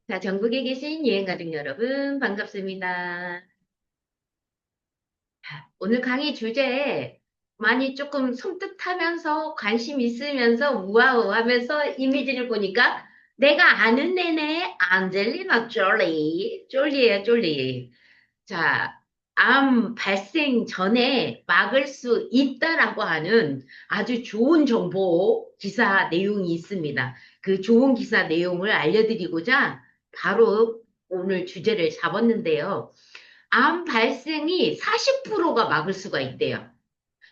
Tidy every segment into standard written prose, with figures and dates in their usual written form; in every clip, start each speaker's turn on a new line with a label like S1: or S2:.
S1: 자, 전국에 계신 여행가족 여러분, 반갑습니다. 오늘 강의 주제 많이 조금 섬뜩하면서 관심 있으면서 우아우하면서 이미지를 보니까 내가 아는 내내 안젤리나 졸리, 졸리예요, 졸리. 자, 암 발생 전에 막을 수 있다라고 하는 아주 좋은 정보 기사 내용이 있습니다. 그 좋은 기사 내용을 알려드리고자 바로 오늘 주제를 잡았는데요. 암 발생이 40%가 막을 수가 있대요.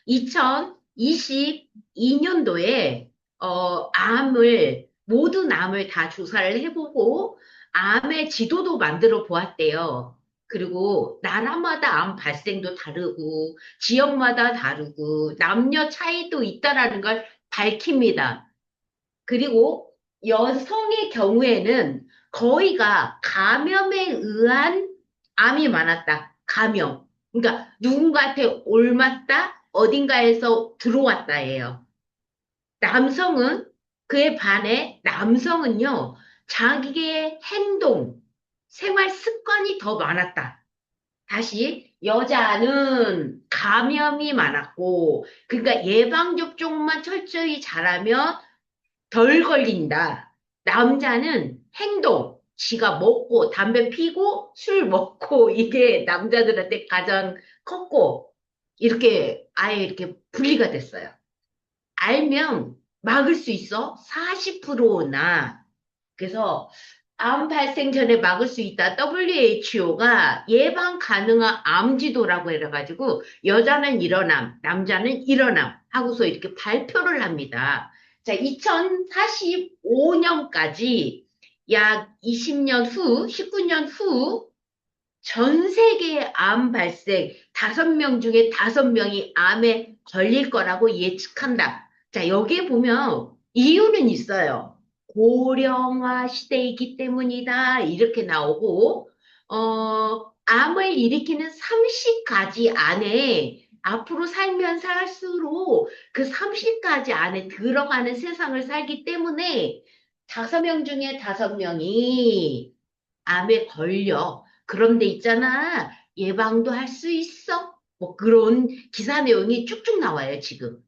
S1: 2022년도에 모든 암을 다 조사를 해보고 암의 지도도 만들어 보았대요. 그리고 나라마다 암 발생도 다르고 지역마다 다르고 남녀 차이도 있다라는 걸 밝힙니다. 그리고 여성의 경우에는 거의가 감염에 의한 암이 많았다. 감염. 그러니까 누군가한테 옮았다, 어딘가에서 들어왔다예요. 남성은 그에 반해 남성은요, 자기의 행동, 생활 습관이 더 많았다. 다시 여자는 감염이 많았고, 그러니까 예방접종만 철저히 잘하면 덜 걸린다. 남자는 행동, 지가 먹고, 담배 피고, 술 먹고, 이게 남자들한테 가장 컸고, 이렇게 아예 이렇게 분리가 됐어요. 알면 막을 수 있어? 40%나. 그래서 암 발생 전에 막을 수 있다. WHO가 예방 가능한 암 지도라고 해가지고 여자는 일어남, 남자는 일어남 하고서 이렇게 발표를 합니다. 자, 2045년까지 약 20년 후, 19년 후 전 세계 암 발생 5명 중에 5명이 암에 걸릴 거라고 예측한다. 자, 여기에 보면 이유는 있어요. 고령화 시대이기 때문이다. 이렇게 나오고, 암을 일으키는 30가지 안에 앞으로 살면 살수록 그 30가지 안에 들어가는 세상을 살기 때문에 5명 중에 5명이 암에 걸려. 그런데 있잖아. 예방도 할 수 있어. 뭐 그런 기사 내용이 쭉쭉 나와요, 지금.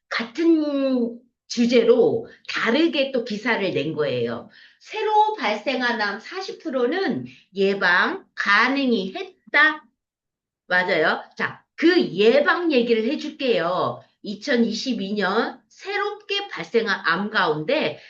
S1: 같은 주제로 다르게 또 기사를 낸 거예요. 새로 발생한 암 40%는 예방 가능이 했다. 맞아요. 자, 그 예방 얘기를 해줄게요. 2022년 새롭게 발생한 암 가운데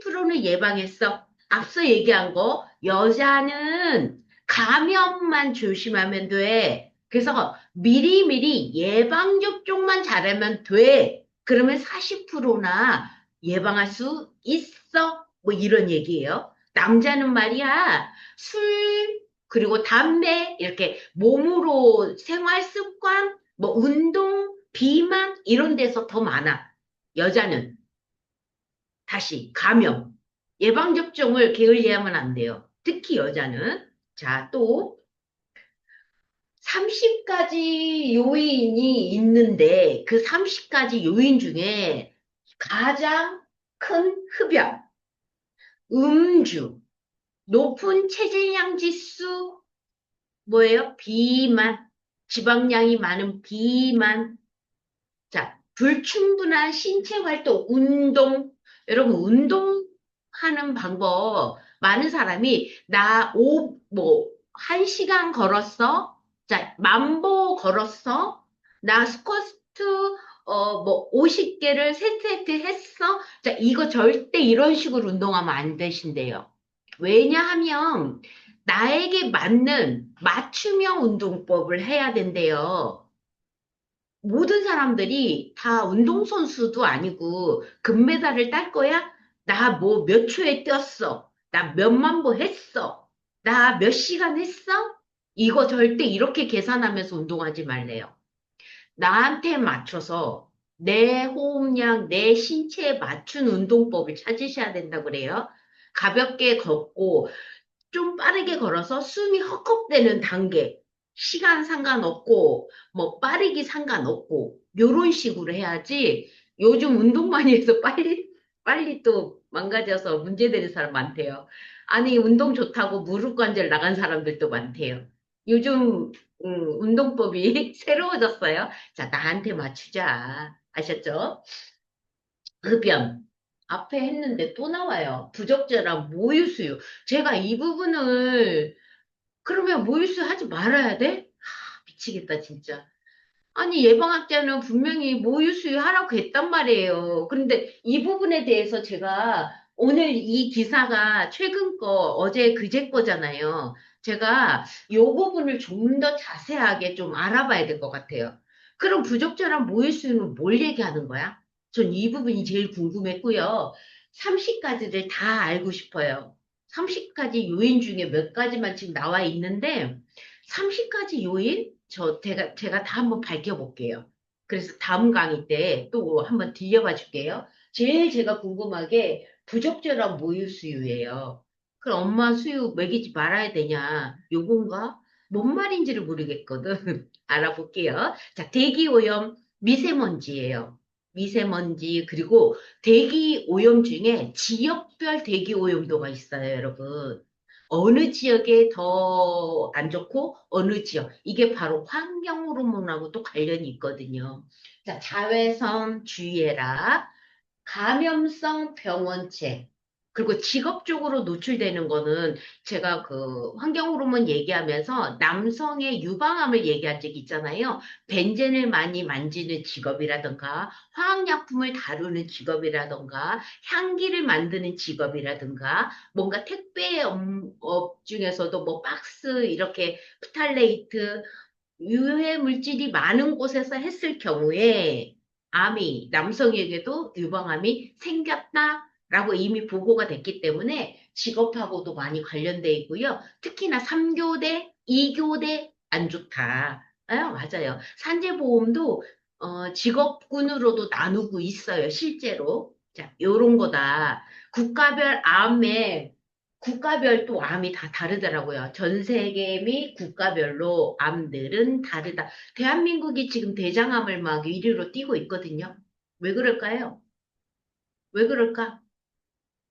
S1: 40%는 예방했어. 앞서 얘기한 거, 여자는 감염만 조심하면 돼. 그래서 미리미리 예방접종만 잘하면 돼. 그러면 40%나 예방할 수 있어. 뭐 이런 얘기예요. 남자는 말이야, 술, 그리고 담배, 이렇게 몸으로 생활 습관, 뭐 운동, 비만, 이런 데서 더 많아. 여자는 다시 감염, 예방접종을 게을리하면 안 돼요. 특히 여자는. 자, 또 30가지 요인이 있는데 그 30가지 요인 중에 가장 큰 흡연, 음주, 높은 체질량 지수, 뭐예요? 비만, 지방량이 많은 비만. 자, 불충분한 신체 활동, 운동. 여러분, 운동하는 방법, 많은 사람이, 뭐, 1시간 걸었어? 자, 만보 걸었어? 나 스쿼트, 뭐, 50개를 세트 했어? 자, 이거 절대 이런 식으로 운동하면 안 되신대요. 왜냐하면, 나에게 맞는 맞춤형 운동법을 해야 된대요. 모든 사람들이 다 운동선수도 아니고 금메달을 딸 거야? 나 뭐 몇 초에 뛰었어? 나 몇만 보 했어? 나 몇 시간 했어? 이거 절대 이렇게 계산하면서 운동하지 말래요. 나한테 맞춰서 내 호흡량, 내 신체에 맞춘 운동법을 찾으셔야 된다고 그래요. 가볍게 걷고 좀 빠르게 걸어서 숨이 헉헉대는 단계. 시간 상관없고, 뭐, 빠르기 상관없고, 요런 식으로 해야지, 요즘 운동 많이 해서 빨리 또 망가져서 문제되는 사람 많대요. 아니, 운동 좋다고 무릎 관절 나간 사람들도 많대요. 요즘, 운동법이 새로워졌어요. 자, 나한테 맞추자. 아셨죠? 흡연. 앞에 했는데 또 나와요. 부적절한 모유수유. 제가 이 부분을, 그러면 모유수유 하지 말아야 돼? 미치겠다, 진짜. 아니, 예방학자는 분명히 모유 수유하라고 했단 말이에요. 그런데 이 부분에 대해서 제가 오늘 이 기사가 최근 거, 어제 그제 거잖아요. 제가 이 부분을 좀 더 자세하게 좀 알아봐야 될 것 같아요. 그럼 부적절한 모유 수유는 뭘 얘기하는 거야? 전 이 부분이 제일 궁금했고요. 30가지를 다 알고 싶어요. 30가지 요인 중에 몇 가지만 지금 나와 있는데, 30가지 요인? 제가 다 한번 밝혀볼게요. 그래서 다음 강의 때 또 한번 들려봐 줄게요. 제일 제가 궁금한 게 부적절한 모유 수유예요. 그럼 엄마 수유 먹이지 말아야 되냐? 요건가? 뭔 말인지를 모르겠거든. 알아볼게요. 자, 대기 오염, 미세먼지예요. 미세먼지, 그리고 대기 오염 중에 지역별 대기 오염도가 있어요, 여러분. 어느 지역에 더 안 좋고 어느 지역 이게 바로 환경 호르몬하고 또 관련이 있거든요. 자, 자외선 주의해라. 감염성 병원체. 그리고 직업적으로 노출되는 거는 제가 그 환경 호르몬 얘기하면서 남성의 유방암을 얘기한 적 있잖아요. 벤젠을 많이 만지는 직업이라든가 화학약품을 다루는 직업이라든가 향기를 만드는 직업이라든가 뭔가 택배업 중에서도 뭐 박스 이렇게 프탈레이트 유해 물질이 많은 곳에서 했을 경우에 암이, 남성에게도 유방암이 생겼다라고 이미 보고가 됐기 때문에 직업하고도 많이 관련돼 있고요. 특히나 3교대, 2교대 안 좋다. 맞아요. 산재보험도 직업군으로도 나누고 있어요, 실제로. 자, 요런 거다. 국가별 암에 국가별 또 암이 다 다르더라고요. 전 세계 및 국가별로 암들은 다르다. 대한민국이 지금 대장암을 막 1위로 뛰고 있거든요. 왜 그럴까요? 왜 그럴까?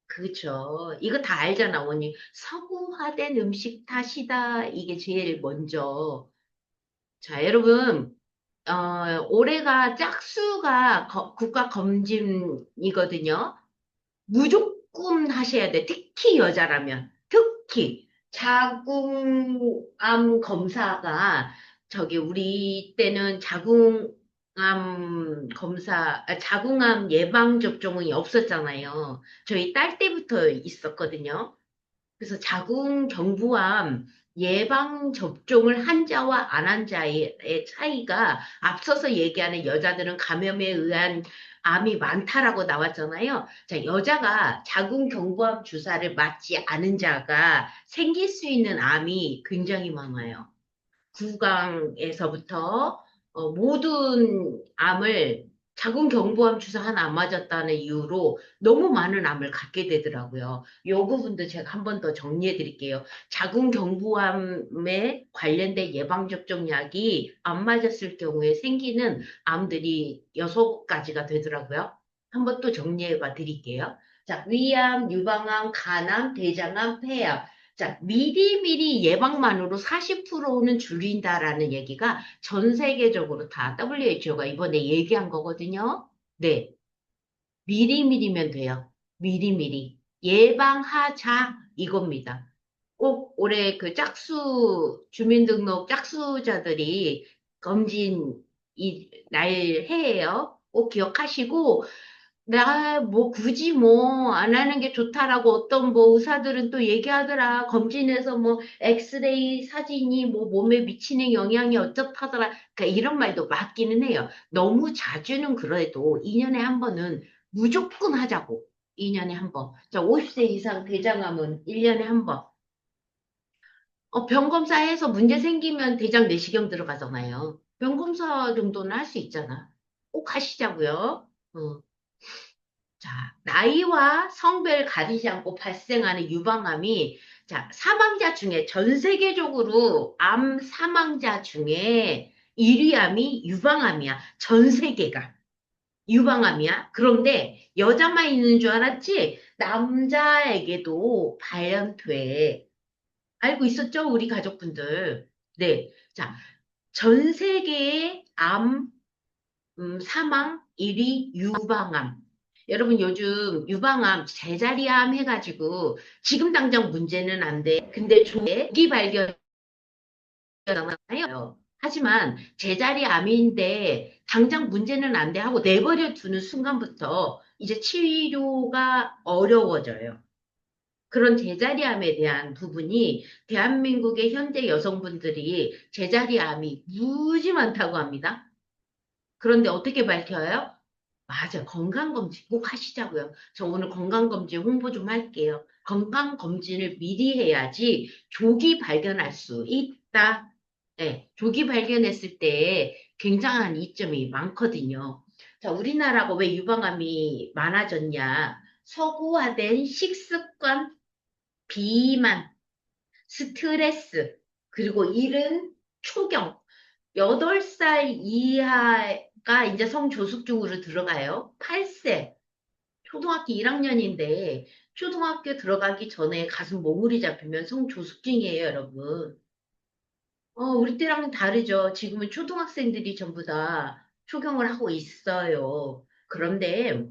S1: 그렇죠. 이거 다 알잖아, 원님. 서구화된 음식 탓이다. 이게 제일 먼저. 자, 여러분, 올해가 짝수가 국가 검진이거든요. 무조건 하셔야 돼. 특히 여자라면. 특히 자궁암 검사가 저기 우리 때는 자궁암 검사, 자궁암 예방 접종이 없었잖아요. 저희 딸 때부터 있었거든요. 그래서 자궁경부암 예방 접종을 한 자와 안 한 자의 차이가 앞서서 얘기하는 여자들은 감염에 의한 암이 많다라고 나왔잖아요. 자, 여자가 자궁경부암 주사를 맞지 않은 자가 생길 수 있는 암이 굉장히 많아요. 구강에서부터 모든 암을 자궁경부암 주사 하나 안 맞았다는 이유로 너무 많은 암을 갖게 되더라고요. 요 부분도 제가 한 번 더 정리해 드릴게요. 자궁경부암에 관련된 예방접종약이 안 맞았을 경우에 생기는 암들이 6가지가 되더라고요. 한 번 또 정리해 봐 드릴게요. 자, 위암, 유방암, 간암, 대장암, 폐암. 자, 미리미리 예방만으로 40%는 줄인다라는 얘기가 전 세계적으로 다 WHO가 이번에 얘기한 거거든요. 네, 미리미리면 돼요. 미리미리. 예방하자 이겁니다. 꼭 올해 그 짝수, 주민등록 짝수자들이 검진 날 해예요. 꼭 기억하시고, 뭐, 굳이 뭐, 안 하는 게 좋다라고 어떤 뭐 의사들은 또 얘기하더라. 검진해서 뭐, 엑스레이 사진이 뭐 몸에 미치는 영향이 어떻다더라. 그러니까 이런 말도 맞기는 해요. 너무 자주는 그래도 2년에 한 번은 무조건 하자고. 2년에 한 번. 자, 50세 이상 대장암은 1년에 한 번. 병 검사해서 문제 생기면 대장 내시경 들어가잖아요. 병 검사 정도는 할 수 있잖아. 꼭 하시자고요. 어. 자, 나이와 성별 가리지 않고 발생하는 유방암이, 자, 사망자 중에, 전 세계적으로 암 사망자 중에 1위 암이 유방암이야. 전 세계가. 유방암이야. 그런데 여자만 있는 줄 알았지? 남자에게도 발현돼. 알고 있었죠? 우리 가족분들. 네. 자, 전 세계의 암 사망 1위 유방암. 여러분 요즘 유방암, 제자리암 해가지고 지금 당장 문제는 안 돼. 근데 조기 발견 해요. 하지만 제자리암인데 당장 문제는 안 돼 하고 내버려 두는 순간부터 이제 치료가 어려워져요. 그런 제자리암에 대한 부분이 대한민국의 현재 여성분들이 제자리암이 무지 많다고 합니다. 그런데 어떻게 밝혀요? 맞아. 건강검진 꼭 하시자고요. 저 오늘 건강검진 홍보 좀 할게요. 건강검진을 미리 해야지 조기 발견할 수 있다. 네, 조기 발견했을 때 굉장한 이점이 많거든요. 자, 우리나라가 왜 유방암이 많아졌냐? 서구화된 식습관, 비만, 스트레스, 그리고 이른 초경, 8살 이하가 이제 성조숙중으로 들어가요. 8세, 초등학교 1학년인데, 초등학교 들어가기 전에 가슴 몽울이 잡히면 성조숙중이에요, 여러분. 우리 때랑은 다르죠. 지금은 초등학생들이 전부 다 초경을 하고 있어요. 그런데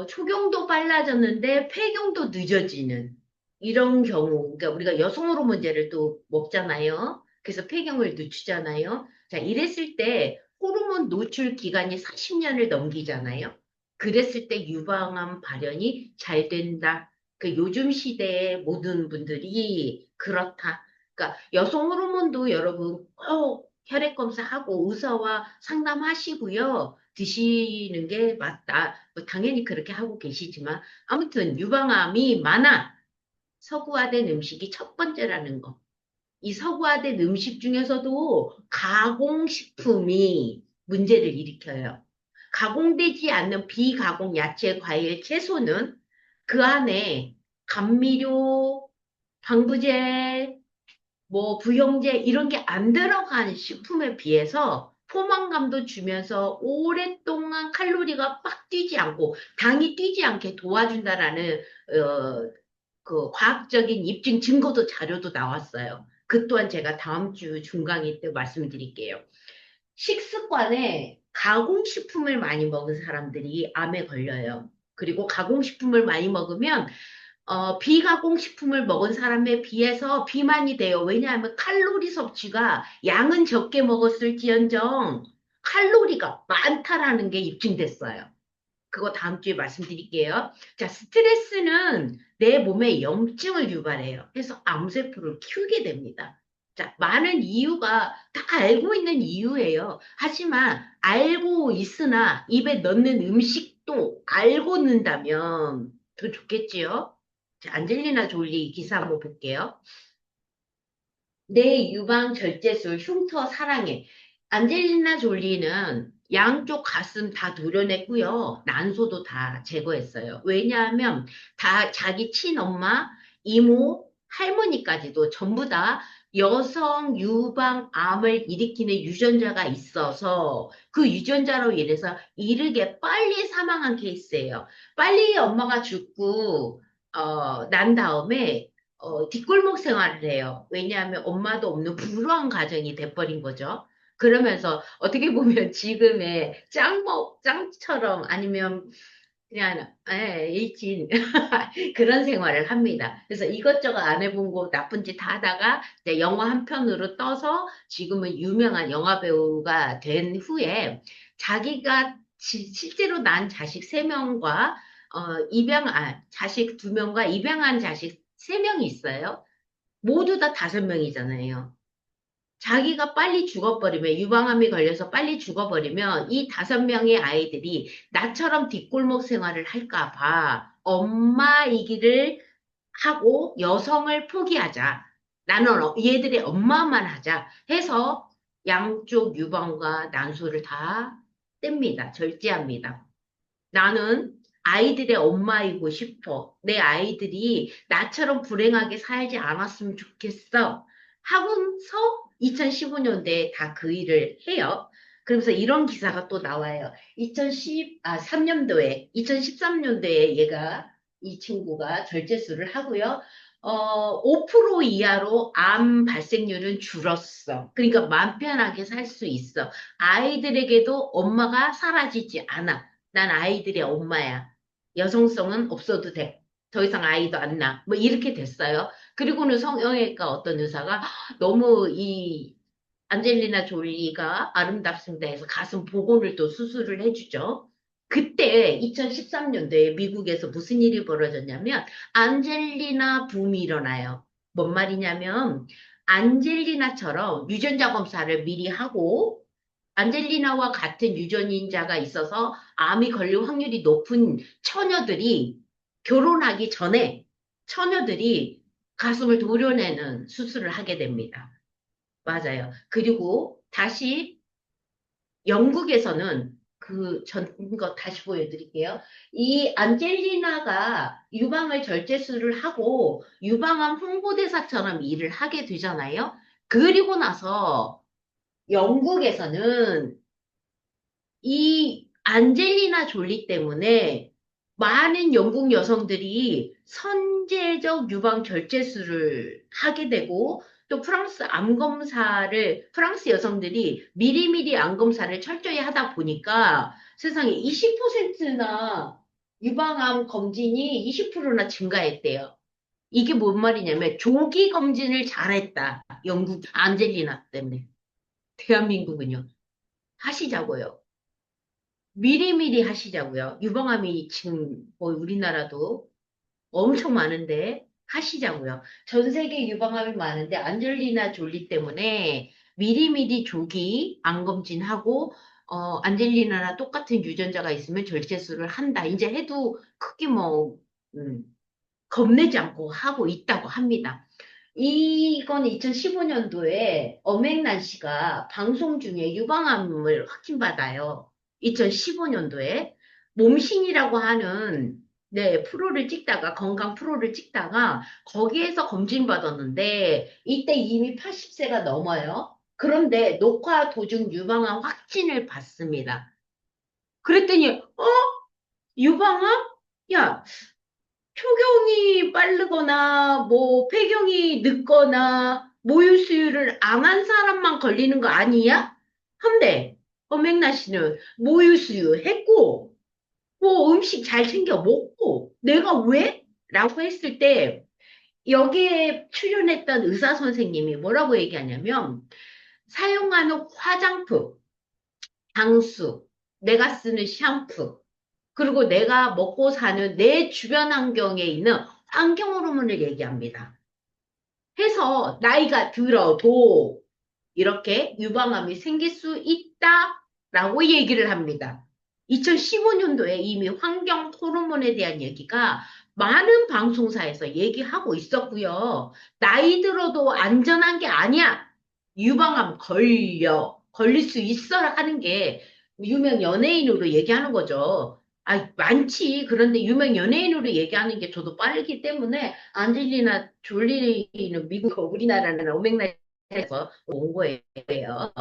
S1: 초경도 빨라졌는데 폐경도 늦어지는 이런 경우, 그러니까 우리가 여성 호르몬제를 또 먹잖아요. 그래서 폐경을 늦추잖아요. 자, 이랬을 때 호르몬 노출 기간이 40년을 넘기잖아요. 그랬을 때 유방암 발현이 잘 된다. 그 요즘 시대의 모든 분들이 그렇다. 그러니까 여성 호르몬도 여러분 꼭 혈액 검사하고 의사와 상담하시고요. 드시는 게 맞다. 뭐 당연히 그렇게 하고 계시지만 아무튼 유방암이 많아. 서구화된 음식이 첫 번째라는 거. 이 서구화된 음식 중에서도 가공식품이 문제를 일으켜요. 가공되지 않는 비가공 야채, 과일, 채소는 그 안에 감미료, 방부제, 뭐 부영제 이런 게 안 들어간 식품에 비해서 포만감도 주면서 오랫동안 칼로리가 빡 뛰지 않고 당이 뛰지 않게 도와준다라는 어, 그 과학적인 입증 증거도 자료도 나왔어요. 그 또한 제가 다음 주 중강의 때 말씀드릴게요. 식습관에 가공식품을 많이 먹은 사람들이 암에 걸려요. 그리고 가공식품을 많이 먹으면 비가공식품을 먹은 사람에 비해서 비만이 돼요. 왜냐하면 칼로리 섭취가 양은 적게 먹었을지언정 칼로리가 많다라는 게 입증됐어요. 그거 다음 주에 말씀드릴게요. 자, 스트레스는 내 몸에 염증을 유발해요. 그래서 암세포를 키우게 됩니다. 자, 많은 이유가 다 알고 있는 이유예요. 하지만 알고 있으나 입에 넣는 음식도 알고 넣는다면 더 좋겠지요? 자, 안젤리나 졸리 기사 한번 볼게요. 내 유방 절제술 흉터 사랑해. 안젤리나 졸리는 양쪽 가슴 다 도려냈고요. 난소도 다 제거했어요. 왜냐하면 다 자기 친엄마, 이모, 할머니까지도 전부 다 여성 유방암을 일으키는 유전자가 있어서 그 유전자로 인해서 이르게 빨리 사망한 케이스예요. 빨리 엄마가 죽고 난 다음에 뒷골목 생활을 해요. 왜냐하면 엄마도 없는 불우한 가정이 돼버린 거죠. 그러면서 어떻게 보면 지금의 짱처럼 아니면 그냥 일진 그런 생활을 합니다. 그래서 이것저것 안 해본 거 나쁜 짓 하다가 이제 영화 한 편으로 떠서 지금은 유명한 영화 배우가 된 후에 자기가 실제로 난 자식 세명과 자식 두명과 입양한 자식 세명이 있어요. 모두 다 5명이잖아요. 자기가 빨리 죽어버리면, 유방암이 걸려서 빨리 죽어버리면 이 5명의 아이들이 나처럼 뒷골목 생활을 할까 봐 엄마이기를 하고 여성을 포기하자. 나는 얘들의 엄마만 하자 해서 양쪽 유방과 난소를 다 뗍니다. 절제합니다. 나는 아이들의 엄마이고 싶어. 내 아이들이 나처럼 불행하게 살지 않았으면 좋겠어. 하고서 2015년대에 다 그 일을 해요. 그러면서 이런 기사가 또 나와요. 2013년도에 얘가, 이 친구가 절제술을 하고요. 5% 이하로 암 발생률은 줄었어. 그러니까 마음 편하게 살 수 있어. 아이들에게도 엄마가 사라지지 않아. 난 아이들의 엄마야. 여성성은 없어도 돼. 더 이상 아이도 안 낳아. 뭐 이렇게 됐어요. 그리고는 성형외과 어떤 의사가 너무 이 안젤리나 졸리가 아름답습니다 해서 가슴 복원을 또 수술을 해주죠. 그때 2013년도에 미국에서 무슨 일이 벌어졌냐면 안젤리나 붐이 일어나요. 뭔 말이냐면 안젤리나처럼 유전자 검사를 미리 하고 안젤리나와 같은 유전인자가 있어서 암이 걸릴 확률이 높은 처녀들이 결혼하기 전에 처녀들이 가슴을 도려내는 수술을 하게 됩니다. 맞아요. 그리고 다시 영국에서는 그 전 거 다시 보여드릴게요. 이 안젤리나가 유방을 절제술을 하고 유방암 홍보대사처럼 일을 하게 되잖아요. 그리고 나서 영국에서는 이 안젤리나 졸리 때문에 많은 영국 여성들이 선제적 유방 절제술을 하게 되고 또 프랑스 여성들이 미리미리 암 검사를 철저히 하다 보니까 세상에 20%나 유방암 검진이 20%나 증가했대요. 이게 뭔 말이냐면 조기 검진을 잘했다. 영국 안젤리나 때문에. 대한민국은요. 하시자고요. 미리미리 하시자고요. 유방암이 지금 거의 우리나라도 엄청 많은데 하시자고요. 전 세계 유방암이 많은데 안젤리나 졸리 때문에 미리미리 조기 암 검진하고 안젤리나나 똑같은 유전자가 있으면 절제술을 한다. 이제 해도 크게 뭐 음, 겁내지 않고 하고 있다고 합니다. 이건 2015년도에 엄앵란 씨가 방송 중에 유방암을 확진받아요. 2015년도에 몸신이라고 하는 네, 프로를 찍다가 건강 프로를 찍다가 거기에서 검진 받았는데 이때 이미 80세가 넘어요. 그런데 녹화 도중 유방암 확진을 받습니다. 그랬더니 유방암? 야, 표경이 빠르거나, 뭐, 폐경이 늦거나, 모유 수유를 안 한 사람만 걸리는 거 아니야? 한데, 엄앵나 씨는 모유 수유했고, 뭐, 음식 잘 챙겨 먹고, 내가 왜? 라고 했을 때, 여기에 출연했던 의사 선생님이 뭐라고 얘기하냐면, 사용하는 화장품, 향수, 내가 쓰는 샴푸, 그리고 내가 먹고 사는 내 주변 환경에 있는 환경 호르몬을 얘기합니다. 해서 나이가 들어도 이렇게 유방암이 생길 수 있다라고 얘기를 합니다. 2015년도에 이미 환경 호르몬에 대한 얘기가 많은 방송사에서 얘기하고 있었고요. 나이 들어도 안전한 게 아니야. 유방암 걸릴 수 있어 하는 게 유명 연예인으로 얘기하는 거죠. 아, 많지. 그런데 유명 연예인으로 얘기하는 게 저도 빠르기 때문에 안젤리나 졸리는 미국, 우리나라는 오맥라에서 온 거예요.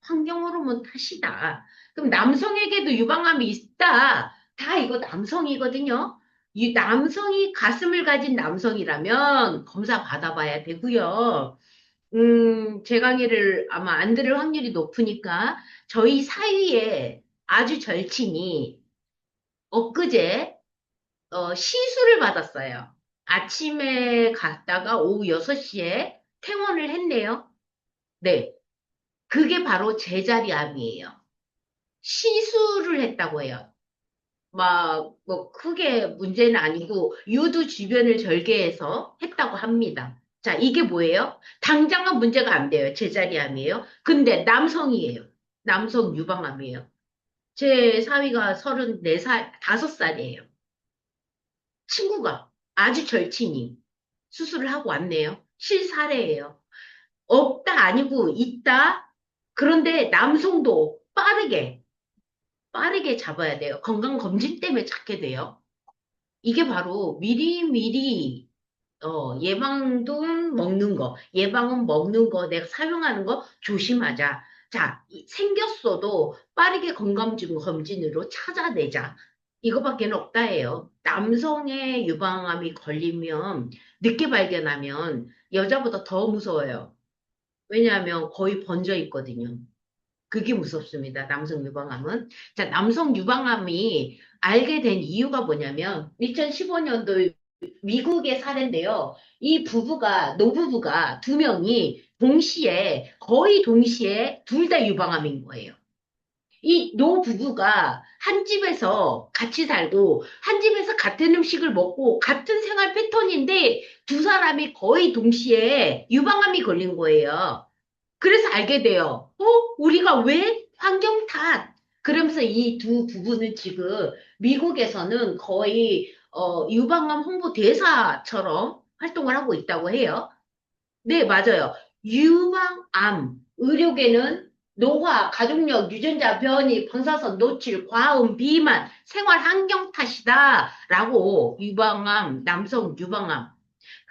S1: 환경 호르몬 탓이다. 그럼 남성에게도 유방암이 있다. 다 이거 남성이거든요. 이 남성이 가슴을 가진 남성이라면 검사 받아봐야 되고요. 제 강의를 아마 안 들을 확률이 높으니까 저희 사위의 아주 절친이 엊그제 시술을 받았어요. 아침에 갔다가 오후 6시에 퇴원을 했네요. 네. 그게 바로 제자리암이에요. 시술을 했다고 해요. 막, 뭐, 크게 문제는 아니고, 유두 주변을 절개해서 했다고 합니다. 자, 이게 뭐예요? 당장은 문제가 안 돼요. 제자리암이에요. 근데 남성이에요. 남성 유방암이에요. 제 사위가 34살, 5살이에요. 친구가 아주 절친이 수술을 하고 왔네요. 실사례예요. 없다 아니고 있다. 그런데 남성도 빠르게 잡아야 돼요. 건강검진 때문에 찾게 돼요. 이게 바로 미리미리 예방도 먹는 거, 예방은 먹는 거, 내가 사용하는 거 조심하자. 자, 생겼어도 빠르게 건강검진으로 찾아내자. 이거밖에 없다 해요. 남성의 유방암이 걸리면, 늦게 발견하면 여자보다 더 무서워요. 왜냐하면 거의 번져 있거든요. 그게 무섭습니다. 남성 유방암은. 자, 남성 유방암이 알게 된 이유가 뭐냐면 2015년도 미국의 사례인데요. 이 부부가 노부부가 두 명이 동시에 거의 동시에 둘 다 유방암인 거예요. 이 노부부가 한 집에서 같이 살고 한 집에서 같은 음식을 먹고 같은 생활 패턴인데 두 사람이 거의 동시에 유방암이 걸린 거예요. 그래서 알게 돼요. 우리가 왜? 환경 탓. 그러면서 이 두 부부는 지금 미국에서는 거의 유방암 홍보 대사처럼 활동을 하고 있다고 해요. 네, 맞아요. 유방암, 의료계는 노화, 가족력, 유전자 변이, 방사선 노출, 과음, 비만, 생활 환경 탓이다라고 유방암, 남성 유방암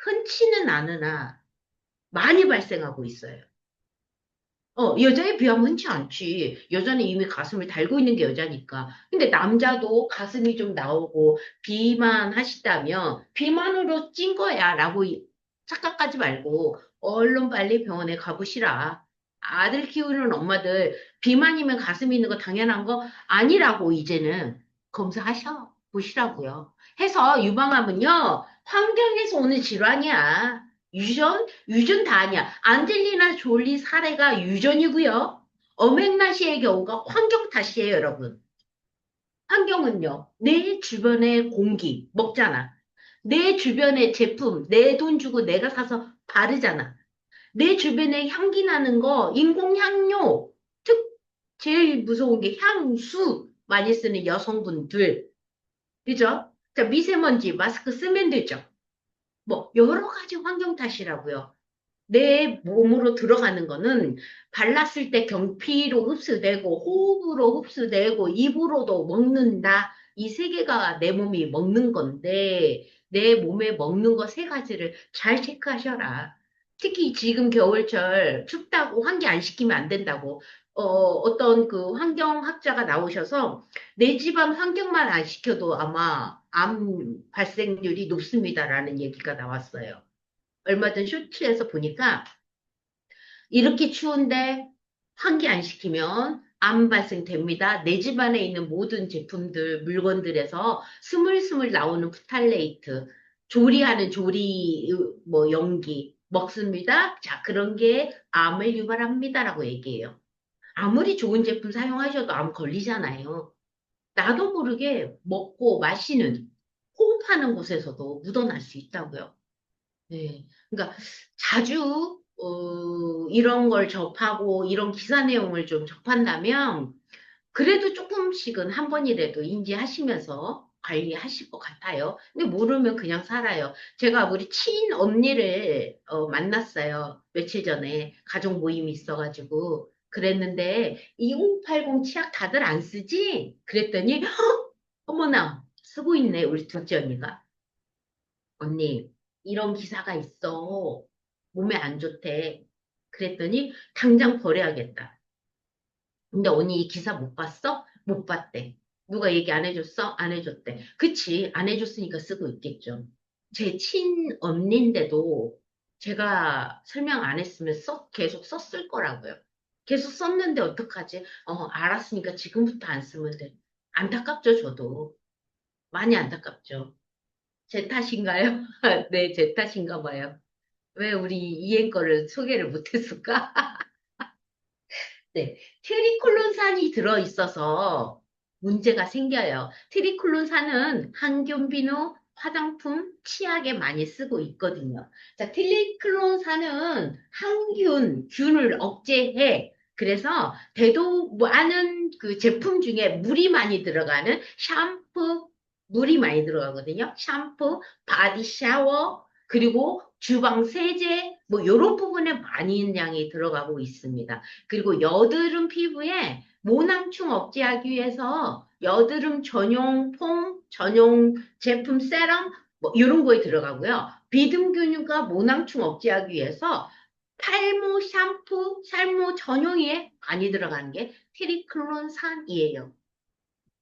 S1: 흔치는 않으나 많이 발생하고 있어요. 여자에 비하면 흔치 않지. 여자는 이미 가슴을 달고 있는 게 여자니까. 근데 남자도 가슴이 좀 나오고, 비만 하시다면, 비만으로 찐 거야. 라고 착각하지 말고, 얼른 빨리 병원에 가보시라. 아들 키우는 엄마들, 비만이면 가슴이 있는 거 당연한 거 아니라고, 이제는. 검사하셔. 보시라고요. 해서 유방암은요, 환경에서 오는 질환이야. 유전 다 아니야. 안젤리나 졸리 사례가 유전이고요. 어맹라시의 경우가 환경 탓이에요, 여러분. 환경은요, 내 주변의 공기, 먹잖아. 내 주변의 제품, 내 돈 주고 내가 사서 바르잖아. 내 주변에 향기 나는 거, 인공향료, 제일 무서운 게 향수 많이 쓰는 여성분들. 그죠? 자, 미세먼지, 마스크 쓰면 되죠. 뭐, 여러 가지 환경 탓이라고요. 내 몸으로 들어가는 거는 발랐을 때 경피로 흡수되고 호흡으로 흡수되고 입으로도 먹는다. 이 세 개가 내 몸이 먹는 건데 내 몸에 먹는 거 세 가지를 잘 체크하셔라. 특히 지금 겨울철 춥다고 환기 안 시키면 안 된다고 어떤 그 환경학자가 나오셔서 내 집안 환경만 안 시켜도 아마 암 발생률이 높습니다라는 얘기가 나왔어요. 얼마 전 쇼츠에서 보니까 이렇게 추운데 환기 안 시키면 암 발생됩니다. 내 집안에 있는 모든 제품들, 물건들에서 스물스물 나오는 프탈레이트, 조리하는 조리 뭐 연기 먹습니다. 자, 그런 게 암을 유발합니다라고 얘기해요. 아무리 좋은 제품 사용하셔도 암 걸리잖아요. 나도 모르게 먹고 마시는 호흡하는 곳에서도 묻어날 수 있다고요. 네. 그러니까 자주 이런 걸 접하고 이런 기사 내용을 좀 접한다면 그래도 조금씩은 한 번이라도 인지하시면서 관리하실 것 같아요. 근데 모르면 그냥 살아요. 제가 우리 친언니를 만났어요. 며칠 전에 가족 모임이 있어가지고 그랬는데 2080 치약 다들 안 쓰지? 그랬더니 어머나 쓰고 있네 우리 둘째 언니가. 언니, 이런 기사가 있어. 몸에 안 좋대. 그랬더니 당장 버려야겠다. 근데 언니 이 기사 못 봤어? 못 봤대. 누가 얘기 안 해줬어? 안 해줬대. 그치, 안 해줬으니까 쓰고 있겠죠. 제 친언니인데도 제가 설명 안 했으면 계속 썼을 거라고요. 계속 썼는데 어떡하지? 알았으니까 지금부터 안 쓰면 돼. 안타깝죠, 저도. 많이 안타깝죠. 제 탓인가요? 네, 제 탓인가 봐요. 왜 우리 이행 거를 소개를 못했을까? 네, 트리클론산이 들어있어서 문제가 생겨요. 트리클론산은 항균 비누, 화장품, 치약에 많이 쓰고 있거든요. 자, 트리클론산은 균을 억제해. 그래서 대도 많은 그 제품 중에 물이 많이 들어가는 샴푸, 물이 많이 들어가거든요. 샴푸, 바디 샤워, 그리고 주방 세제, 뭐, 이런 부분에 많은 양이 들어가고 있습니다. 그리고 여드름 피부에 모낭충 억제하기 위해서 여드름 전용 폼, 전용 제품 세럼 뭐 이런 거에 들어가고요. 비듬균류가 모낭충 억제하기 위해서 탈모 샴푸, 탈모 전용에 많이 들어가는 게 트리클론산이에요.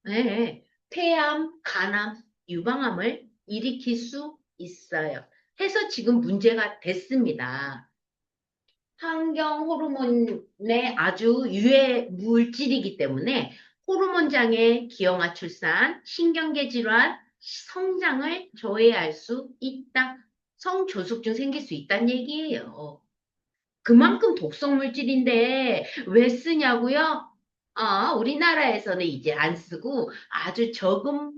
S1: 네, 폐암, 간암, 유방암을 일으킬 수 있어요. 해서 지금 문제가 됐습니다. 환경 호르몬의 아주 유해 물질이기 때문에 호르몬 장애, 기형아 출산, 신경계 질환, 성장을 저해할 수 있다. 성조숙증 생길 수 있다는 얘기예요. 그만큼 독성 물질인데 왜 쓰냐고요? 우리나라에서는 이제 안 쓰고 아주 적은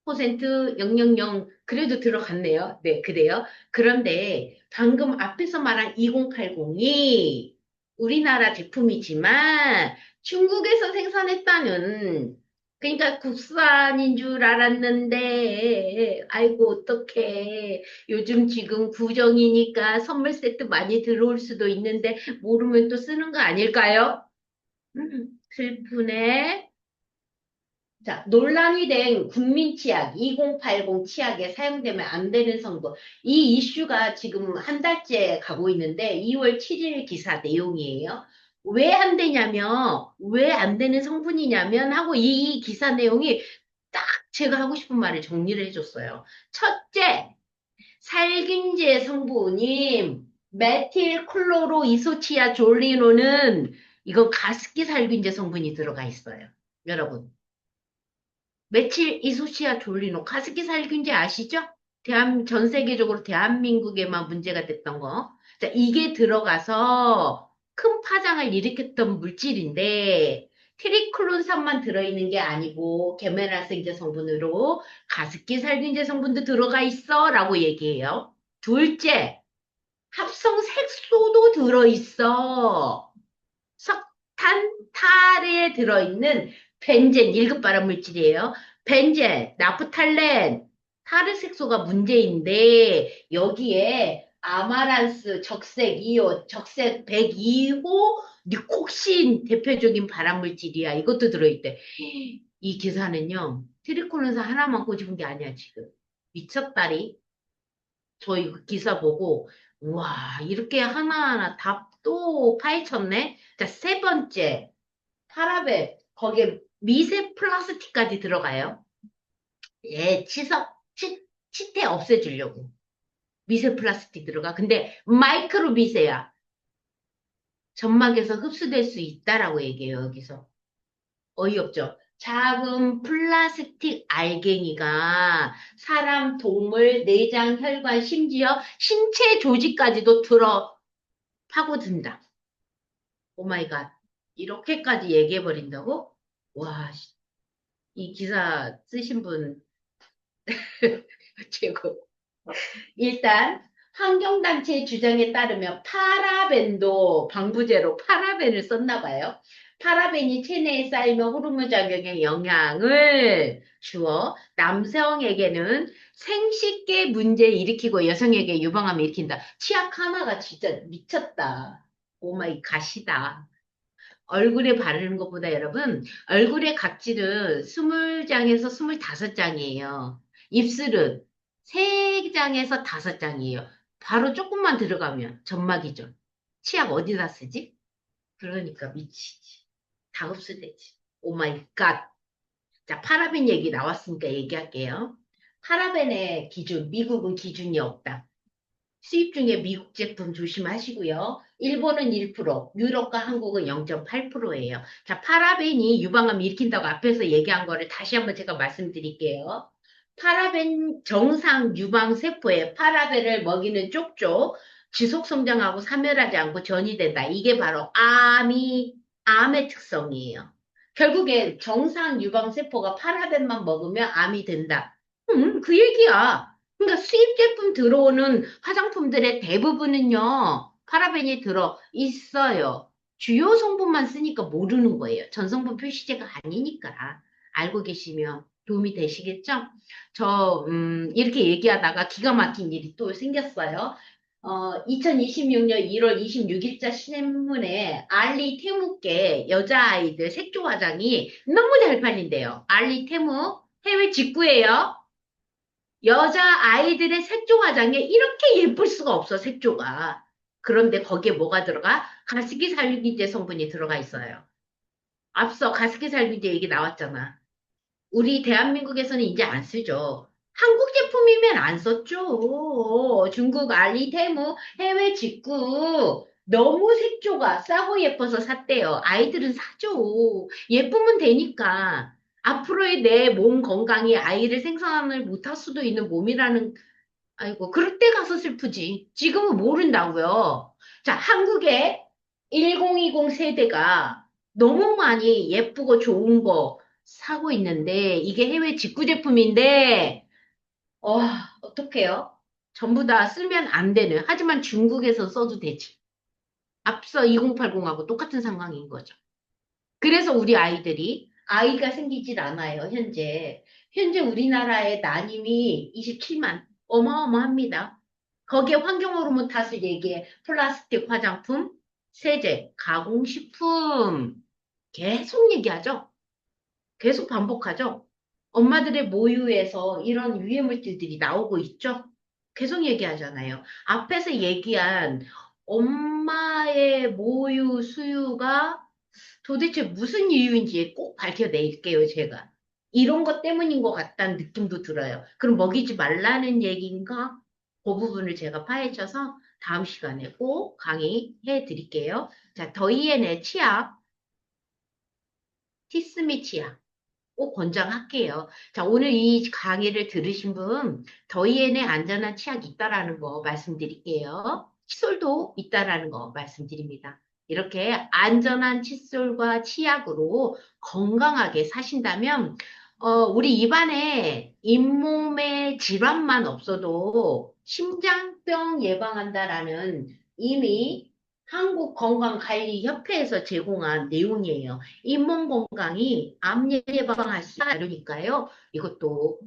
S1: 퍼센트 000 그래도 들어갔네요. 네, 그래요. 그런데 방금 앞에서 말한 2080이 우리나라 제품이지만 중국에서 생산했다는 그러니까 국산인 줄 알았는데 아이고 어떡해. 요즘 지금 구정이니까 선물 세트 많이 들어올 수도 있는데 모르면 또 쓰는 거 아닐까요? 슬프네. 자, 논란이 된 국민 치약, 2080 치약에 사용되면 안 되는 성분. 이 이슈가 지금 한 달째 가고 있는데 2월 7일 기사 내용이에요. 왜 안 되냐면, 왜 안 되는 성분이냐면 하고 이 기사 내용이 딱 제가 하고 싶은 말을 정리를 해줬어요. 첫째, 살균제 성분인 메틸클로로 이소치아 졸리노는 이건 가습기 살균제 성분이 들어가 있어요. 여러분. 며칠 이소시아 졸리노 가습기 살균제 아시죠? 전 세계적으로 대한민국에만 문제가 됐던 거. 자, 이게 들어가서 큰 파장을 일으켰던 물질인데, 트리클론산만 들어있는 게 아니고, 계면활성제 성분으로 가습기 살균제 성분도 들어가 있어. 라고 얘기해요. 둘째, 합성 색소도 들어있어. 석탄탈에 들어있는 벤젠 1급 발암 물질이에요. 벤젠, 나프탈렌, 타르색소가 문제인데 여기에 아마란스, 적색 2호, 적색 102호, 니콕신 대표적인 발암 물질이야. 이것도 들어있대. 이 기사는요, 트리콜론산 하나만 꼬집은 게 아니야, 지금. 미쳤다리. 저 이거 기사 보고, 와, 이렇게 하나하나 다 또 파헤쳤네? 자, 세 번째, 파라벤. 거기에 미세 플라스틱까지 들어가요. 예, 치태 없애주려고. 미세 플라스틱 들어가. 근데 마이크로 미세야. 점막에서 흡수될 수 있다라고 얘기해요, 여기서. 어이없죠? 작은 플라스틱 알갱이가 사람, 동물, 내장, 혈관, 심지어 신체 조직까지도 들어 파고든다. 오 마이 갓. 이렇게까지 얘기해버린다고? 와, 이 기사 쓰신 분 최고. 일단 환경단체 주장에 따르면 파라벤도 방부제로 파라벤을 썼나 봐요. 파라벤이 체내에 쌓이면 호르몬 작용에 영향을 주어 남성에게는 생식계 문제 일으키고 여성에게 유방암을 일으킨다. 치약 하나가 진짜 미쳤다. 오마이 갓이다. 얼굴에 바르는 것보다 여러분, 얼굴의 각질은 20장에서 25장이에요. 입술은 3장에서 5장이에요. 바로 조금만 들어가면 점막이죠. 치약 어디다 쓰지? 그러니까 미치지. 다 흡수되지. 오 마이 갓. 자, 파라벤 얘기 나왔으니까 얘기할게요. 파라벤의 기준, 미국은 기준이 없다. 수입 중에 미국 제품 조심하시고요. 일본은 1%, 유럽과 한국은 0.8%예요. 자, 파라벤이 유방암 일으킨다고 앞에서 얘기한 거를 다시 한번 제가 말씀드릴게요. 파라벤 정상 유방 세포에 파라벤을 먹이는 쪽쪽 지속 성장하고 사멸하지 않고 전이된다. 이게 바로 암의 특성이에요. 결국엔 정상 유방 세포가 파라벤만 먹으면 암이 된다. 그 얘기야. 그러니까 수입 제품 들어오는 화장품들의 대부분은요, 파라벤이 들어 있어요. 주요 성분만 쓰니까 모르는 거예요. 전성분 표시제가 아니니까. 알고 계시면 도움이 되시겠죠? 이렇게 얘기하다가 기가 막힌 일이 또 생겼어요. 2026년 1월 26일자 신문에 알리 테무께 여자아이들 색조 화장이 너무 잘 팔린대요. 알리 테무 해외 직구예요. 여자 아이들의 색조 화장에 이렇게 예쁠 수가 없어, 색조가. 그런데 거기에 뭐가 들어가? 가습기살균제 성분이 들어가 있어요. 앞서 가습기살균제 얘기 나왔잖아. 우리 대한민국에서는 이제 안 쓰죠. 한국 제품이면 안 썼죠. 중국 알리테무 해외 직구 너무 색조가 싸고 예뻐서 샀대요. 아이들은 사죠. 예쁘면 되니까. 앞으로의 내 몸 건강이 아이를 생산을 못할 수도 있는 몸이라는, 아이고, 그럴 때 가서 슬프지. 지금은 모른다고요. 자, 한국의 1020 세대가 너무 많이 예쁘고 좋은 거 사고 있는데, 이게 해외 직구 제품인데, 어떡해요? 전부 다 쓰면 안 되는. 하지만 중국에서 써도 되지. 앞서 2080하고 똑같은 상황인 거죠. 그래서 우리 아이들이 아이가 생기질 않아요, 현재. 현재 우리나라의 난임이 27만. 어마어마합니다. 거기에 환경호르몬 탓을 얘기해. 플라스틱 화장품, 세제, 가공식품. 계속 얘기하죠? 계속 반복하죠? 엄마들의 모유에서 이런 유해 물질들이 나오고 있죠? 계속 얘기하잖아요. 앞에서 얘기한 엄마의 모유 수유가 도대체 무슨 이유인지 꼭 밝혀낼게요, 제가. 이런 것 때문인 것 같다는 느낌도 들어요. 그럼 먹이지 말라는 얘기인가? 그 부분을 제가 파헤쳐서 다음 시간에 꼭 강의해 드릴게요. 자, 더이앤의 치약, 티스미 치약. 꼭 권장할게요. 자, 오늘 이 강의를 들으신 분, 더이앤에 안전한 치약이 있다라는 거 말씀드릴게요. 칫솔도 있다라는 거 말씀드립니다. 이렇게 안전한 칫솔과 치약으로 건강하게 사신다면, 우리 입안에 잇몸의 질환만 없어도 심장병 예방한다라는 이미 한국건강관리협회에서 제공한 내용이에요. 잇몸 건강이 암 예방할 수 있으니까요. 이것도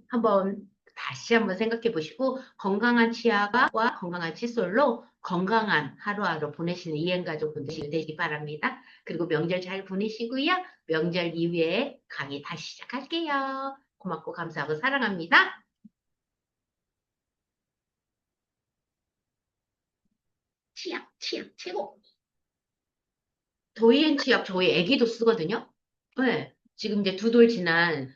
S1: 다시 한번 생각해 보시고 건강한 치아와 건강한 칫솔로 건강한 하루하루 보내시는 이행가족분들 되시기 바랍니다. 그리고 명절 잘 보내시고요. 명절 이후에 강의 다시 시작할게요. 고맙고 감사하고 사랑합니다. 치약 최고. 도이앤 치약 저희 애기도 쓰거든요. 네. 지금 이제 2돌 지난